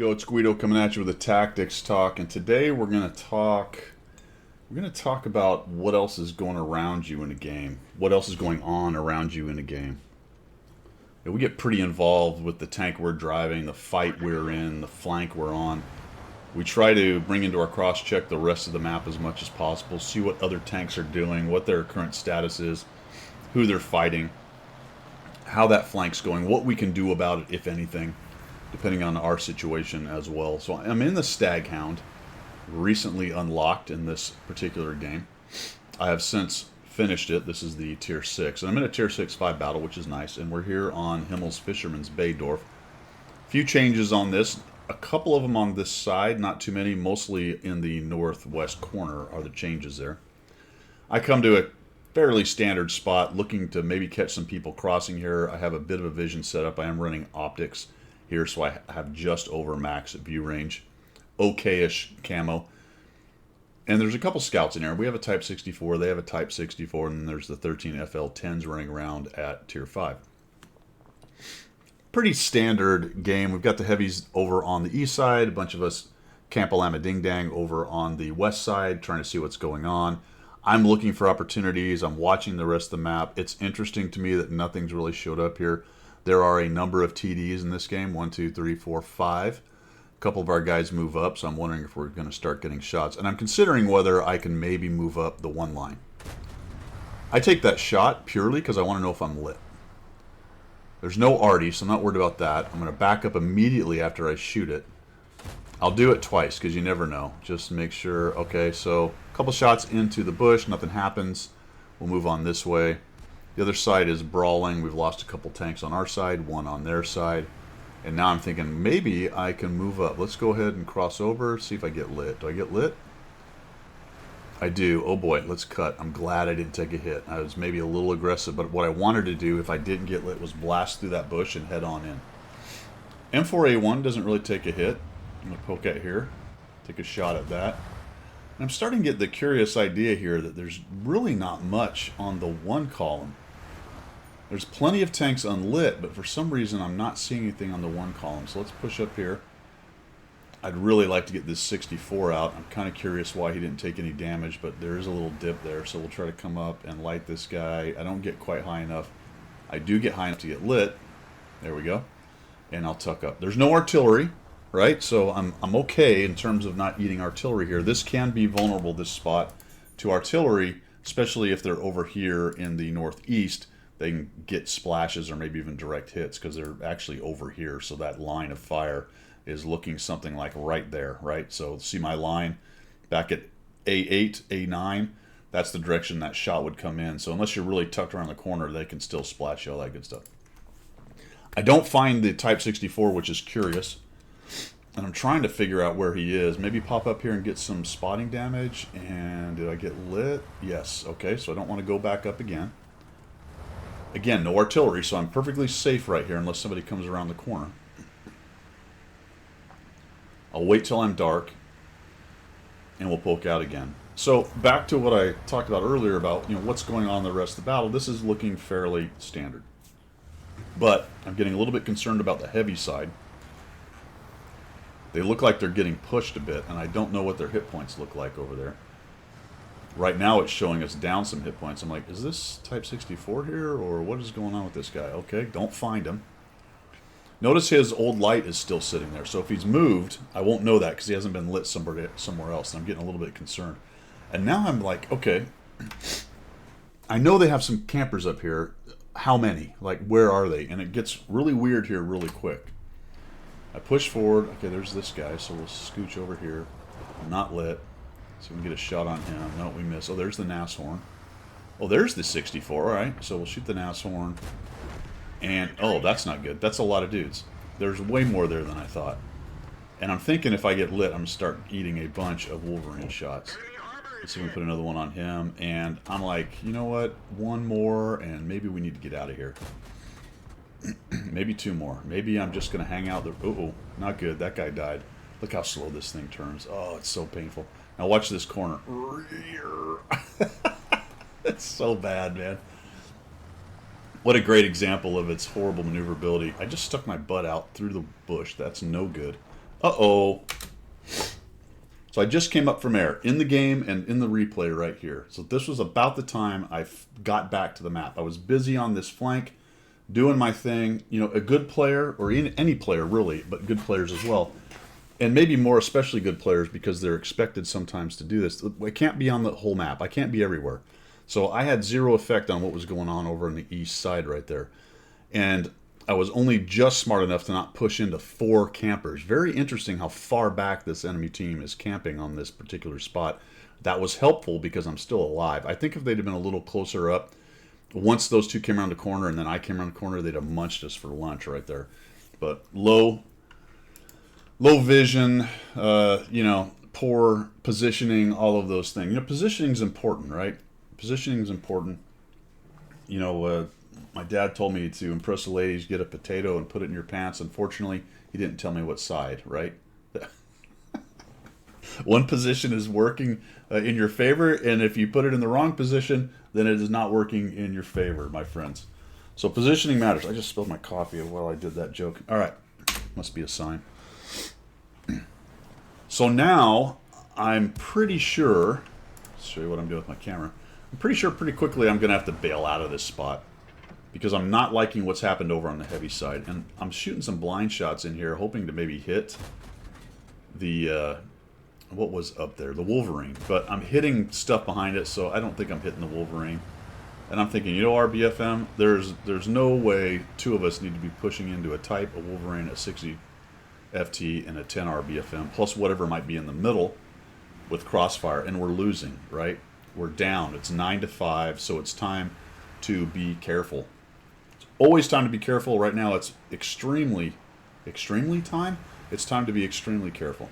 go, it's Guido coming at you with a tactics talk, and today we're gonna talk about what else is going around you in a game, what else is going on around you in a game. We get pretty involved with the tank we're driving, the fight we're in, the flank we're on. We try to bring into our cross check the rest of the map as much as possible, see what other tanks are doing, what their current status is, who they're fighting, how that flank's going, what we can do about it, if anything, depending on our situation as well. So I'm in the Staghound, recently unlocked in this particular game. I have since finished it. This is the tier 6, and I'm in a tier 6-5 battle, which is nice, and we're here on Himmel's Fisherman's Bay Dorf. A few changes on this, a couple of them on this side, not too many, mostly in the northwest corner are the changes there. I come to a fairly standard spot, looking to maybe catch some people crossing here. I have a bit of a vision set up. I am running optics here, so I have just over max view range. Okay-ish camo. And there's a couple scouts in there. We have a Type 64, they have a Type 64, and then there's the 13 FL10s running around at Tier 5. Pretty standard game. We've got the heavies over on the east side, a bunch of us Camp Alama Ding Dang over on the west side, trying to see what's going on. I'm looking for opportunities. I'm watching the rest of the map. It's interesting to me that nothing's really showed up here. There are a number of TDs in this game, 1, 2, 3, 4, 5. A couple of our guys move up, so I'm wondering if we're going to start getting shots. And I'm considering whether I can maybe move up the one line. I take that shot purely because I want to know if I'm lit. There's no arty, so I'm not worried about that. I'm going to back up immediately after I shoot it. I'll do it twice because you never know. Just make sure. Okay, so a couple shots into the bush, nothing happens. We'll move on this way. The other side is brawling. We've lost a couple tanks on our side, one on their side. And now I'm thinking maybe I can move up. Let's go ahead and cross over, see if I get lit. Do I get lit? I do. Oh boy, let's cut. I'm glad I didn't take a hit. I was maybe a little aggressive, but what I wanted to do if I didn't get lit was blast through that bush and head on in. M4A1 doesn't really take a hit. I'm going to poke at here, take a shot at that. And I'm starting to get the curious idea here that there's really not much on the one column. There's plenty of tanks unlit, but for some reason I'm not seeing anything on the one column. So let's push up here. I'd really like to get this 64 out. I'm kind of curious why he didn't take any damage, but there is a little dip there. So we'll try to come up and light this guy. I don't get quite high enough. I do get high enough to get lit. There we go. And I'll tuck up. There's no artillery, right? So I'm okay in terms of not eating artillery here. This can be vulnerable, this spot, to artillery, especially if they're over here in the northeast. They can get splashes or maybe even direct hits because they're actually over here. So that line of fire is looking something like right there, right? So see my line back at A8, A9, that's the direction that shot would come in. So unless you're really tucked around the corner, they can still splash you, all that good stuff. I don't find the Type 64, which is curious. And I'm trying to figure out where he is. Maybe pop up here and get some spotting damage. And did I get lit? Yes. Okay, so I don't want to go back up again. Again, no artillery, so I'm perfectly safe right here unless somebody comes around the corner. I'll wait till I'm dark, and we'll poke out again. So back to what I talked about earlier about what's going on in the rest of the battle. This is looking fairly standard. But I'm getting a little bit concerned about the heavy side. They look like they're getting pushed a bit, and I don't know what their hit points look like over there. Right now it's showing us down some hit points. I'm like, is this Type 64 here, or what is going on with this guy? Okay, don't find him. Notice his old light is still sitting there. So if he's moved, I won't know that because he hasn't been lit somewhere else. And I'm getting a little bit concerned. And now I'm like, okay, I know they have some campers up here. How many? Like, where are they? And it gets really weird here really quick. I push forward. Okay, there's this guy. So we'll scooch over here. Not lit. So we can get a shot on him. No, we miss. Oh, there's the Nashorn. Oh, there's the 64. All right, so we'll shoot the Nashorn. And, oh, that's not good. That's a lot of dudes. There's way more there than I thought. And I'm thinking if I get lit, I'm going to start eating a bunch of Wolverine shots. Let's see if we can put another one on him. And I'm like, you know what? One more, and maybe we need to get out of here. Maybe two more. Maybe I'm just going to hang out there. Uh-oh, not good. That guy died. Look how slow this thing turns. Oh, it's so painful. Now watch this corner. It's so bad, man. What a great example of its horrible maneuverability. I just stuck my butt out through the bush. That's no good. Uh-oh. So I just came up from air in the game and in the replay right here. So this was about the time I got back to the map. I was busy on this flank doing my thing. You know, a good player, or any player really, but good players as well, and maybe more especially good players because they're expected sometimes to do this. I can't be on the whole map. I can't be everywhere. So I had zero effect on what was going on over on the east side right there. And I was only just smart enough to not push into 4 campers. Very interesting how far back this enemy team is camping on this particular spot. That was helpful because I'm still alive. I think if they'd have been a little closer up, once those 2 came around the corner and then I came around the corner, they'd have munched us for lunch right there. But low vision, you know, poor positioning, all of those things. You know, positioning is important, right? Positioning is important. You know, my dad told me to impress the ladies, get a potato and put it in your pants. Unfortunately, he didn't tell me what side, right? One position is working in your favor, and if you put it in the wrong position, then it is not working in your favor, my friends. So positioning matters. I just spilled my coffee while I did that joke. All right, must be a sign. So now I'm pretty sure, let's show you what I'm doing with my camera. I'm pretty sure pretty quickly I'm going to have to bail out of this spot because I'm not liking what's happened over on the heavy side. And I'm shooting some blind shots in here, hoping to maybe hit the, what was up there? The Wolverine. But I'm hitting stuff behind it, so I don't think I'm hitting the Wolverine. And I'm thinking, you know, RBFM, there's no way 2 of us need to be pushing into a type, a Wolverine, a 60 FT, and a 10 RBFM, plus whatever might be in the middle with Crossfire, and we're losing, right? We're down. It's 9-5, so it's time to be careful. It's always time to be careful. Right now it's extremely time. It's time to be extremely careful.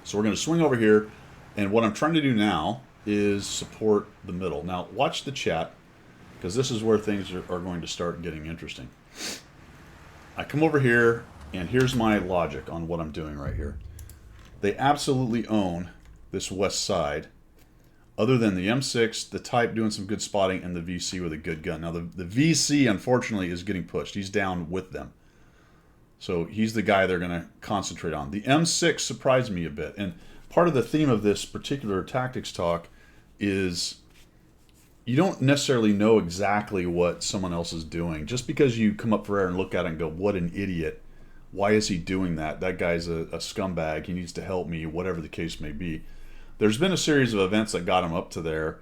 So we're going to swing over here, and what I'm trying to do now is support the middle. Now watch the chat, because this is where things are going to start getting interesting. I come over here, and here's my logic on what I'm doing right here. They absolutely own this west side, other than the M6, the Type doing some good spotting, and the VC with a good gun. Now, the VC, unfortunately, is getting pushed. He's down with them. So he's the guy they're going to concentrate on. The M6 surprised me a bit. And part of the theme of this particular tactics talk is you don't necessarily know exactly what someone else is doing. Just because you come up for air and look at it and go, what an idiot. Why is he doing that? That guy's a scumbag. He needs to help me, whatever the case may be. There's been a series of events that got him up to there,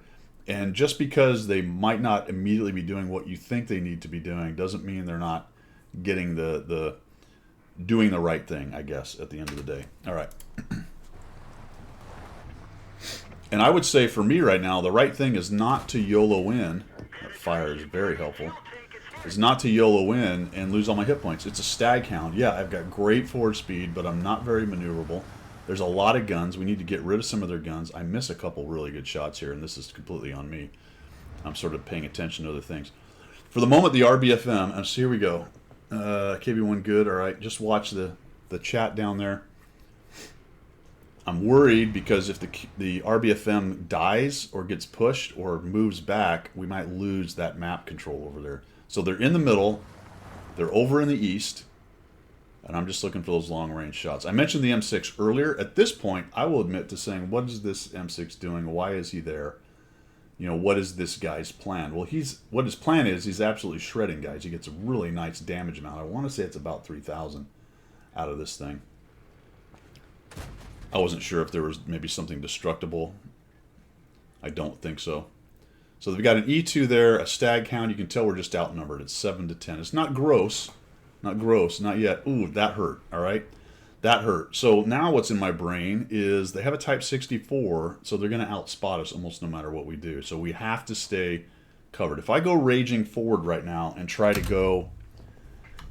and just because they might not immediately be doing what you think they need to be doing doesn't mean they're not getting the doing the right thing, I guess, at the end of the day. All right. And I would say for me right now, the right thing is not to YOLO in. That fire is very helpful. Is not to YOLO in and lose all my hit points. It's a stag hound. Yeah, I've got great forward speed, but I'm not very maneuverable. There's a lot of guns. We need to get rid of some of their guns. I miss a couple really good shots here, and this is completely on me. I'm sort of paying attention to other things. For the moment, the RBFM, and so here we go. KB1 good, all right. Just watch the chat down there. I'm worried because if the RBFM dies or gets pushed or moves back, we might lose that map control over there. So they're in the middle. They're over in the east. And I'm just looking for those long-range shots. I mentioned the M6 earlier. At this point, I will admit to saying, what is this M6 doing? Why is he there? You know, what is this guy's plan? Well, what his plan is, he's absolutely shredding guys. He gets a really nice damage amount. I want to say it's about 3,000 out of this thing. I wasn't sure if there was maybe something destructible. I don't think so. So we've got an E2 there, a stag hound. You can tell we're just outnumbered. It's 7-10. It's not gross. Not gross, not yet. Ooh, that hurt, all right? That hurt. So now what's in my brain is they have a Type 64, so they're going to outspot us almost no matter what we do. So we have to stay covered. If I go raging forward right now and try to go...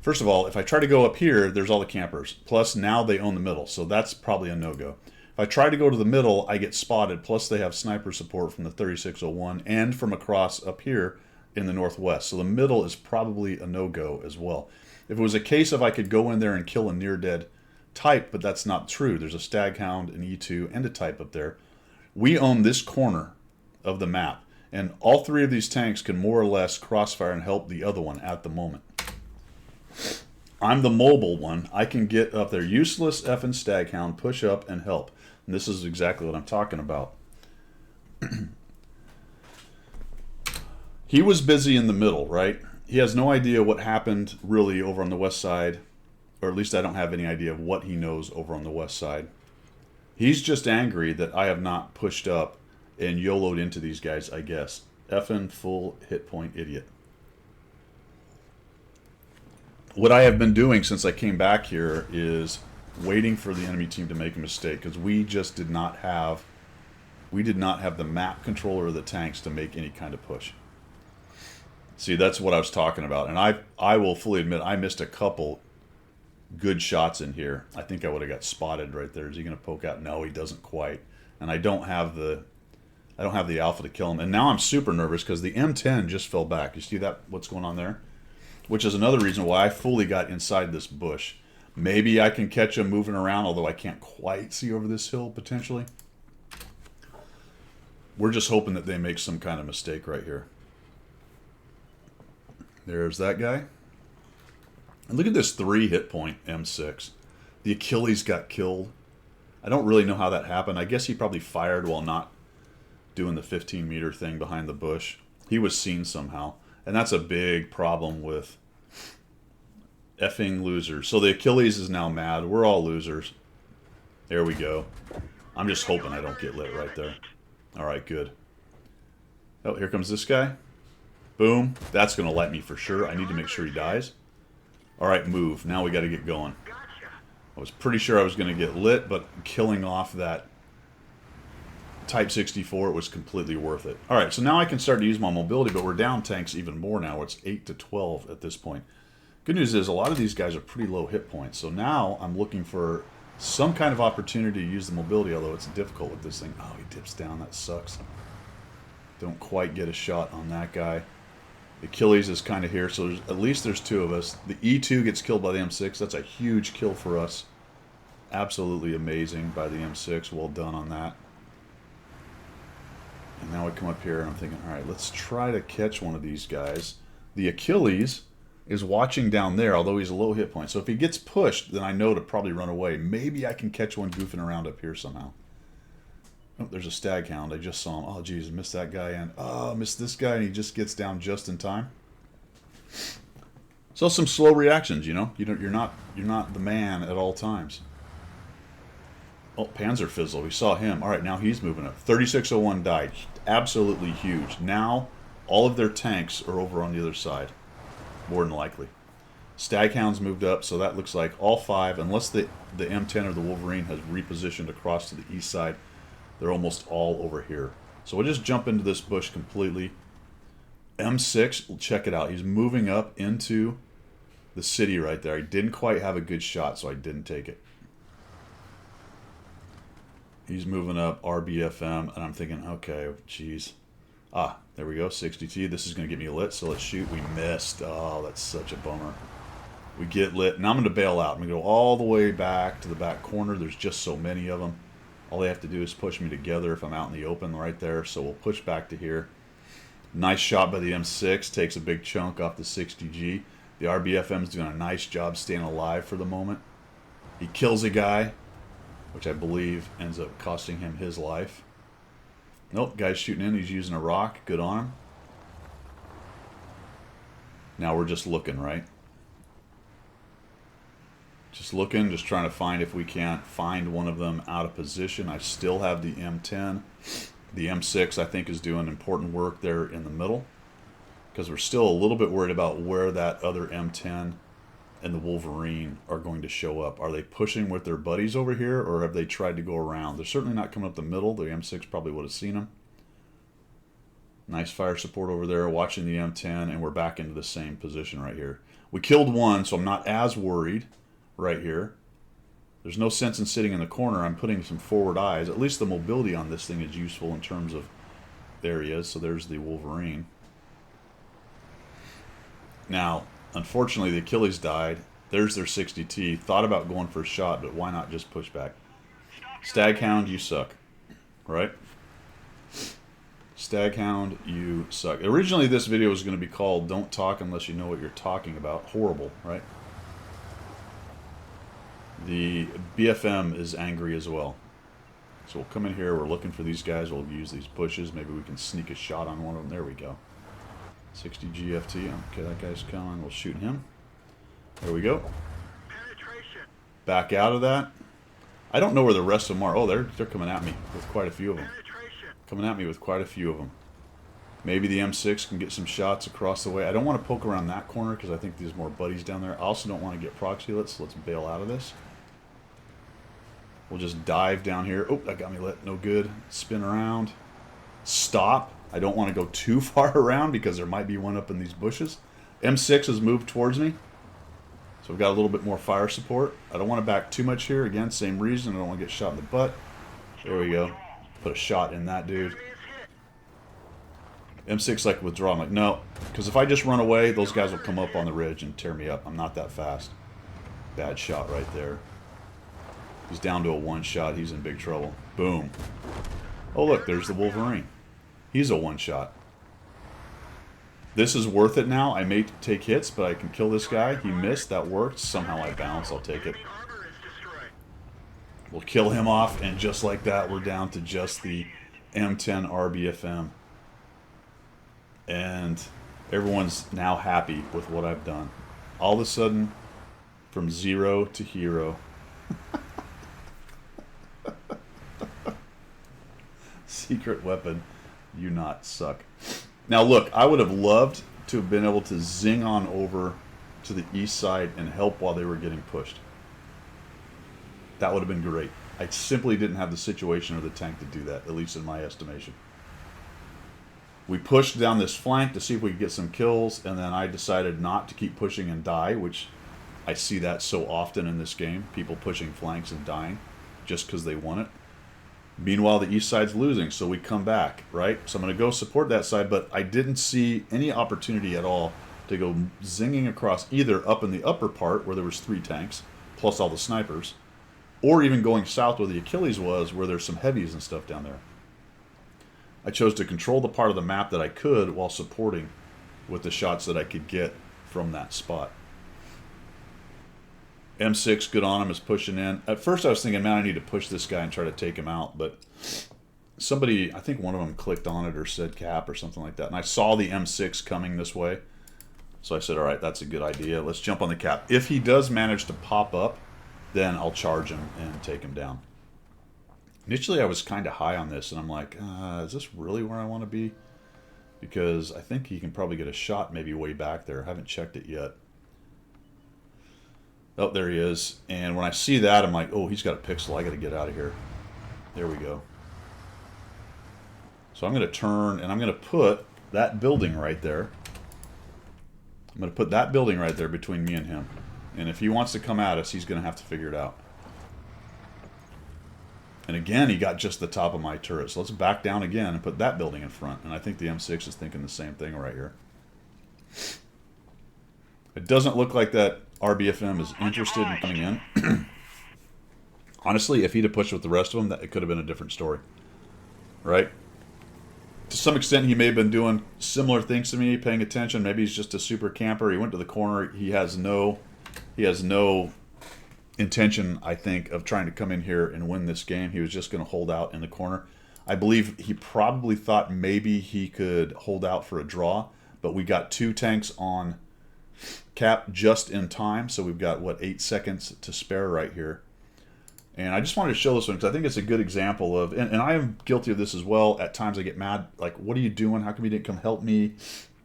First of all, if I try to go up here, there's all the campers. Plus, now they own the middle, so that's probably a no-go. If I try to go to the middle, I get spotted. Plus, they have sniper support from the 3601 and from across up here in the northwest. So the middle is probably a no-go as well. If it was a case of I could go in there and kill a near-dead Type, but that's not true. There's a stag hound, an E2, and a Type up there. We own this corner of the map, and all 3 of these tanks can more or less crossfire and help the other one at the moment. I'm the mobile one. I can get up there. Useless effing Staghound, push up and help. And this is exactly what I'm talking about. He was busy in the middle, right? He has no idea what happened really over on the west side, or at least I don't have any idea of what he knows over on the west side. He's just angry that I have not pushed up and YOLO'd into these guys, I guess. Effing full hit point idiot. What I have been doing since I came back here is waiting for the enemy team to make a mistake, because we just did not have the map controller of the tanks to make any kind of push. See, that's what I was talking about. And I will fully admit I missed a couple good shots in here. I think I would have got spotted right there. Is he going to poke out? No, he doesn't quite. And I don't have the alpha to kill him. And now I'm super nervous because the M10 just fell back. You see that? What's going on there? Which is another reason why I fully got inside this bush. Maybe I can catch him moving around, although I can't quite see over this hill potentially. We're just hoping that they make some kind of mistake right here. There's that guy. And look at this 3 hit point M6. The Achilles got killed. I don't really know how that happened. I guess he probably fired while not doing the 15-meter thing behind the bush. He was seen somehow. And that's a big problem with effing losers. So the Achilles is now mad. We're all losers. There we go. I'm just hoping I don't get lit right there. Alright, good. Oh, here comes this guy. Boom. That's going to light me for sure. I need to make sure he dies. Alright, move. Now we got to get going. I was pretty sure I was going to get lit, but killing off that Type 64, it was completely worth it. Alright, so now I can start to use my mobility, but we're down tanks even more now. It's 8 to 12 at this point. Good news is a lot of these guys are pretty low hit points. So now I'm looking for some kind of opportunity to use the mobility, although it's difficult with this thing. Oh, he dips down. That sucks. Don't quite get a shot on that guy. Achilles is kind of here, so at least there's 2 of us. The E2 gets killed by the M6. That's a huge kill for us. Absolutely amazing by the M6. Well done on that. And now we come up here and I'm thinking, all right, let's try to catch one of these guys. The Achilles is watching down there, although he's a low hit point. So if he gets pushed, then I know to probably run away. Maybe I can catch one goofing around up here somehow. Oh, there's a Staghound. I just saw him. Oh, geez, I missed that guy. And oh, I missed this guy, and he just gets down just in time. So some slow reactions, you know. You're not the man at all times. Oh, Panzerfizzle. We saw him. All right, now he's moving up. 3601 died. Absolutely huge. Now all of their tanks are over on the other side. More than likely. Staghound's moved up, so that looks like all 5, unless the M10 or the Wolverine has repositioned across to the east side, they're almost all over here. So we'll just jump into this bush completely. M6, check it out. He's moving up into the city right there. I didn't quite have a good shot, so I didn't take it. He's moving up, RBFM, and I'm thinking, okay, geez. Ah, there we go, 60T. This is going to get me lit, so let's shoot. We missed. Oh, that's such a bummer. We get lit. Now I'm going to bail out. I'm going to go all the way back to the back corner. There's just so many of them. All they have to do is push me together if I'm out in the open right there. So we'll push back to here. Nice shot by the M6. Takes a big chunk off the 60G. The RBFM's doing a nice job staying alive for the moment. He kills a guy, which I believe ends up costing him his life. Nope, guy's shooting in. He's using a rock. Good on him. Now we're just looking, right? Just looking, just trying to find if we can't find one of them out of position. I still have the M10. The M6, I think, is doing important work there in the middle, because we're still a little bit worried about where that other M10 and the Wolverine are going to show up. Are they pushing with their buddies over here, or have they tried to go around? They're certainly not coming up the middle. The M6 probably would have seen them. Nice fire support over there, watching the M10, and we're back into the same position right here. We killed one, so I'm not as worried right here. There's no sense in sitting in the corner. I'm putting some forward eyes. At least the mobility on this thing is useful in terms of... There he is. So there's the Wolverine. Now, unfortunately, the Achilles died. There's their 60T. Thought about going for a shot, but why not just push back? Staghound, you suck. Right? Staghound, you suck. Originally, this video was going to be called Don't Talk Unless You Know What You're Talking About. Horrible, right? The BFM is angry as well. So we'll come in here. We're looking for these guys. We'll use these bushes. Maybe we can sneak a shot on one of them. There we go. 60 GFT. Okay, that guy's coming. We'll shoot him. There we go. Back out of that. I don't know where the rest of them are. Oh, they're coming at me with quite a few of them. Coming at me with quite a few of them. Maybe the M6 can get some shots across the way. I don't want to poke around that corner because I think there's more buddies down there. I also don't want to get proxy lit, so let's bail out of this. We'll just dive down here. Oh, that got me lit. No good. Spin around. Stop. I don't want to go too far around because there might be one up in these bushes. M6 has moved towards me. So we've got a little bit more fire support. I don't want to back too much here. Again, same reason. I don't want to get shot in the butt. There we go. Put a shot in that dude. M6 like withdraw. I'm like, no. Because if I just run away, those guys will come up on the ridge and tear me up. I'm not that fast. Bad shot right there. He's down to a one shot. He's in big trouble. Boom. Oh, look. There's the Wolverine. He's a one shot. This is worth it now. I may take hits, but I can kill this guy. He missed. That worked. Somehow I bounced. I'll take it. We'll kill him off, and just like that, we're down to just the M10 RBFM. And everyone's now happy with what I've done. All of a sudden, from 0 to hero. Secret weapon. You not suck. Now look, I would have loved to have been able to zing on over to the east side and help while they were getting pushed. That would have been great. I simply didn't have the situation or the tank to do that, at least in my estimation. We pushed down this flank to see if we could get some kills, and then I decided not to keep pushing and die, which I see that so often in this game. People pushing flanks and dying just because they want it. Meanwhile, the east side's losing, so we come back, right? So I'm going to go support that side, but I didn't see any opportunity at all to go zinging across either up in the upper part, where there was 3 tanks, plus all the snipers, or even going south where the Achilles was, where there's some heavies and stuff down there. I chose to control the part of the map that I could while supporting with the shots that I could get from that spot. M6, good on him, is pushing in. At first I was thinking, man, I need to push this guy and try to take him out, but somebody, I think one of them clicked on it or said cap or something like that, and I saw the M6 coming this way, so I said, all right, that's a good idea. Let's jump on the cap. If he does manage to pop up, then I'll charge him and take him down. Initially, I was kind of high on this, and I'm like, is this really where I want to be? Because I think he can probably get a shot maybe way back there. I haven't checked it yet. Oh, there he is. And when I see that, I'm like, oh, he's got a pixel. I got to get out of here. There we go. So I'm going to turn, and I'm going to put that building right there. I'm going to put that building right there between me and him. And if he wants to come at us, he's going to have to figure it out. And again, he got just the top of my turret. So let's back down again and put that building in front. And I think the M6 is thinking the same thing right here. It doesn't look like that RBFM is interested in coming in. Honestly, if he'd have pushed with the rest of them, it could have been a different story. Right? To some extent, he may have been doing similar things to me, paying attention. Maybe he's just a super camper. He went to the corner. He has no intention, I think, of trying to come in here and win this game. He was just going to hold out in the corner. I believe he probably thought maybe he could hold out for a draw, but we got 2 tanks on cap just in time, so we've got, what, 8 seconds to spare right here. And I just wanted to show this one because I think it's a good example of, and I am guilty of this as well. At times I get mad, like, what are you doing? How come you didn't come help me?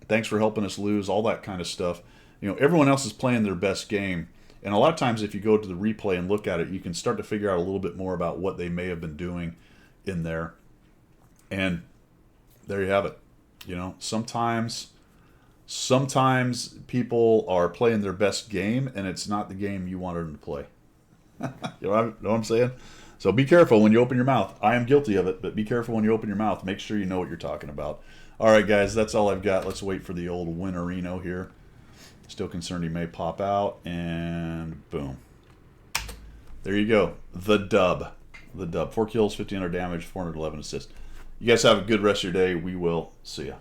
Thanks for helping us lose, all that kind of stuff. You know, everyone else is playing their best game. And a lot of times if you go to the replay and look at it, you can start to figure out a little bit more about what they may have been doing in there. And there you have it. You know, sometimes people are playing their best game, and it's not the game you wanted them to play. You know what I'm saying? So be careful when you open your mouth. I am guilty of it, but be careful when you open your mouth. Make sure you know what you're talking about. All right, guys, that's all I've got. Let's wait for the old Winnerino here. Still concerned he may pop out, and boom. There you go. The dub. The dub. 4 kills, 1,500 damage, 411 assists. You guys have a good rest of your day. We will see ya.